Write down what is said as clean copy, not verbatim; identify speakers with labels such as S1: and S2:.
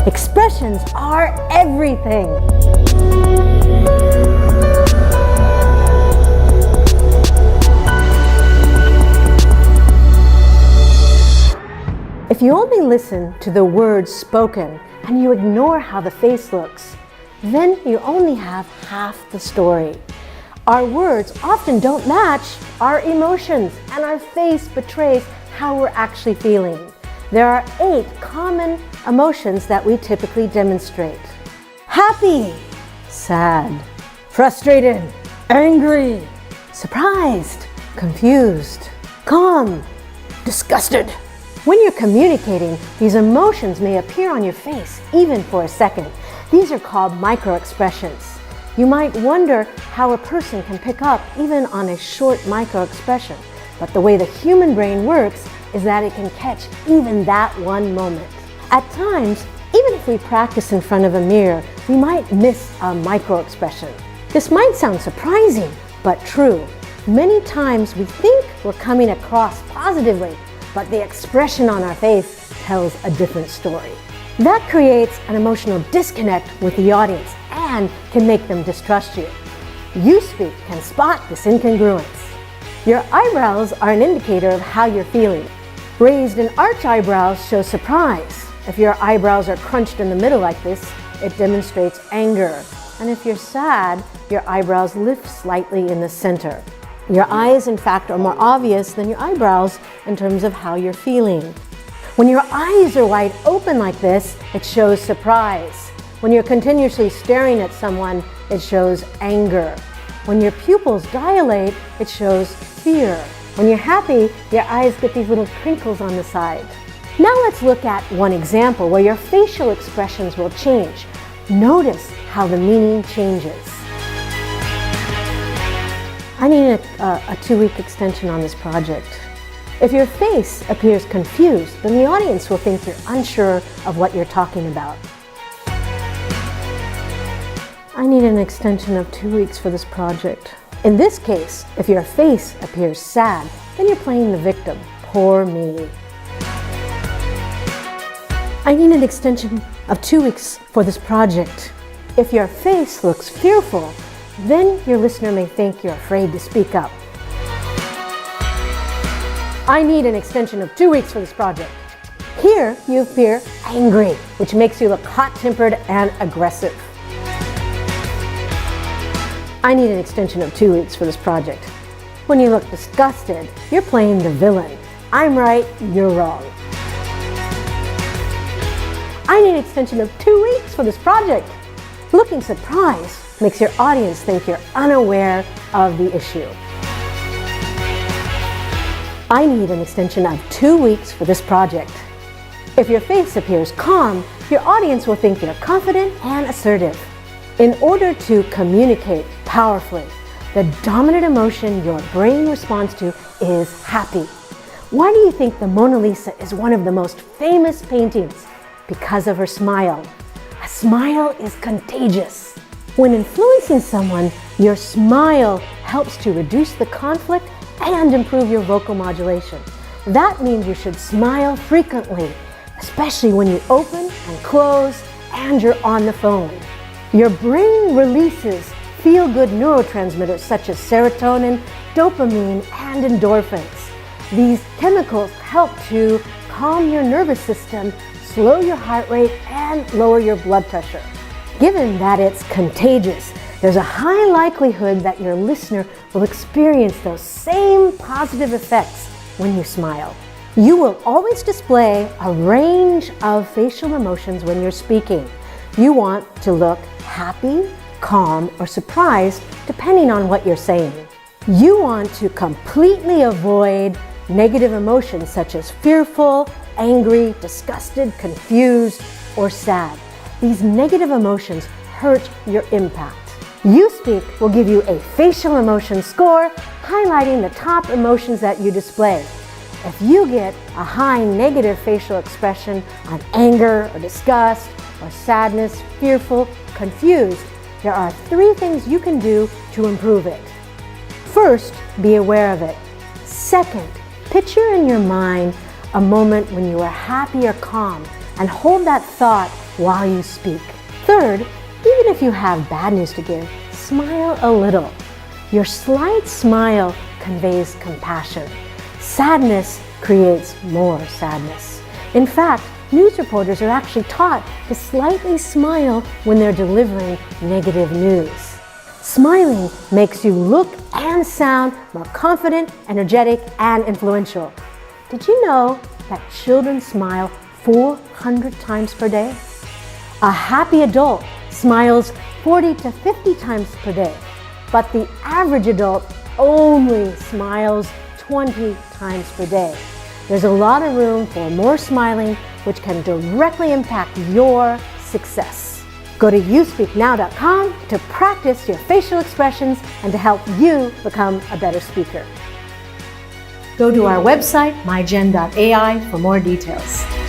S1: Expressions are everything. If you only listen to the words spoken and you ignore how the face looks, then you only have half the story. Our words often don't match our emotions, and our face betrays how we're actually feeling. There are 8 common emotions that we typically demonstrate. Happy, sad, frustrated, angry, surprised, confused, calm, disgusted. When you're communicating, these emotions may appear on your face even for a second. These are called microexpressions. You might wonder how a person can pick up even on a short microexpression, but the way the human brain works is that it can catch even that one moment. At times, even if we practice in front of a mirror, we might miss a microexpression. This might sound surprising, but true. Many times we think we're coming across positively, but the expression on our face tells a different story. That creates an emotional disconnect with the audience and can make them distrust you. uSpeek can spot this incongruence. Your eyebrows are an indicator of how you're feeling. Raised and arched eyebrows show surprise. If your eyebrows are crunched in the middle like this, it demonstrates anger. And if you're sad, your eyebrows lift slightly in the center. Your eyes, in fact, are more obvious than your eyebrows in terms of how you're feeling. When your eyes are wide open like this, it shows surprise. When you're continuously staring at someone, it shows anger. When your pupils dilate, it shows fear. When you're happy, your eyes get these little crinkles on the side. Now let's look at one example where your facial expressions will change. Notice how the meaning changes. I need a 2-week extension on this project. If your face appears confused, then the audience will think you're unsure of what you're talking about. I need an extension of 2 weeks for this project. In this case, if your face appears sad, then you're playing the victim. Poor me. I need an extension of 2 weeks for this project. If your face looks fearful, then your listener may think you're afraid to speak up. I need an extension of 2 weeks for this project. Here you appear angry, which makes you look hot-tempered and aggressive. I need an extension of 2 weeks for this project. When you look disgusted, you're playing the villain. I'm right, you're wrong. I need an extension of 2 weeks for this project. Looking surprised makes your audience think you're unaware of the issue. I need an extension of 2 weeks for this project. If your face appears calm, your audience will think you're confident and assertive. In order to communicate powerfully, the dominant emotion your brain responds to is happy. Why do you think the Mona Lisa is one of the most famous paintings? Because of her smile. A smile is contagious. When influencing someone, your smile helps to reduce the conflict and improve your vocal modulation. That means you should smile frequently, especially when you open and close and you're on the phone. Your brain releases feel-good neurotransmitters such as serotonin, dopamine, and endorphins. These chemicals help to calm your nervous system, slow your heart rate, and lower your blood pressure. Given that it's contagious, there's a high likelihood that your listener will experience those same positive effects when you smile. You will always display a range of facial emotions when you're speaking. You want to look happy, calm, or surprised depending on what you're saying. You want to completely avoid negative emotions such as fearful, angry, disgusted, confused, or sad. These negative emotions hurt your impact. uSpeek will give you a facial emotion score, highlighting the top emotions that you display. If you get a high negative facial expression on anger or disgust or sadness, fearful, confused, there are 3 things you can do to improve it. First, be aware of it. Second, picture in your mind a moment when you are happy or calm and hold that thought while you speak. Third, even if you have bad news to give, smile a little. Your slight smile conveys compassion. Sadness creates more sadness. In fact, news reporters are actually taught to slightly smile when they're delivering negative news. Smiling makes you look and sound more confident, energetic, and influential. Did you know that children smile 400 times per day? A happy adult smiles 40 to 50 times per day, but the average adult only smiles 20 times per day. There's a lot of room for more smiling, which can directly impact your success. Go to uSpeakNow.com to practice your facial expressions and to help you become a better speaker. Go to our website, myJen.ai, for more details.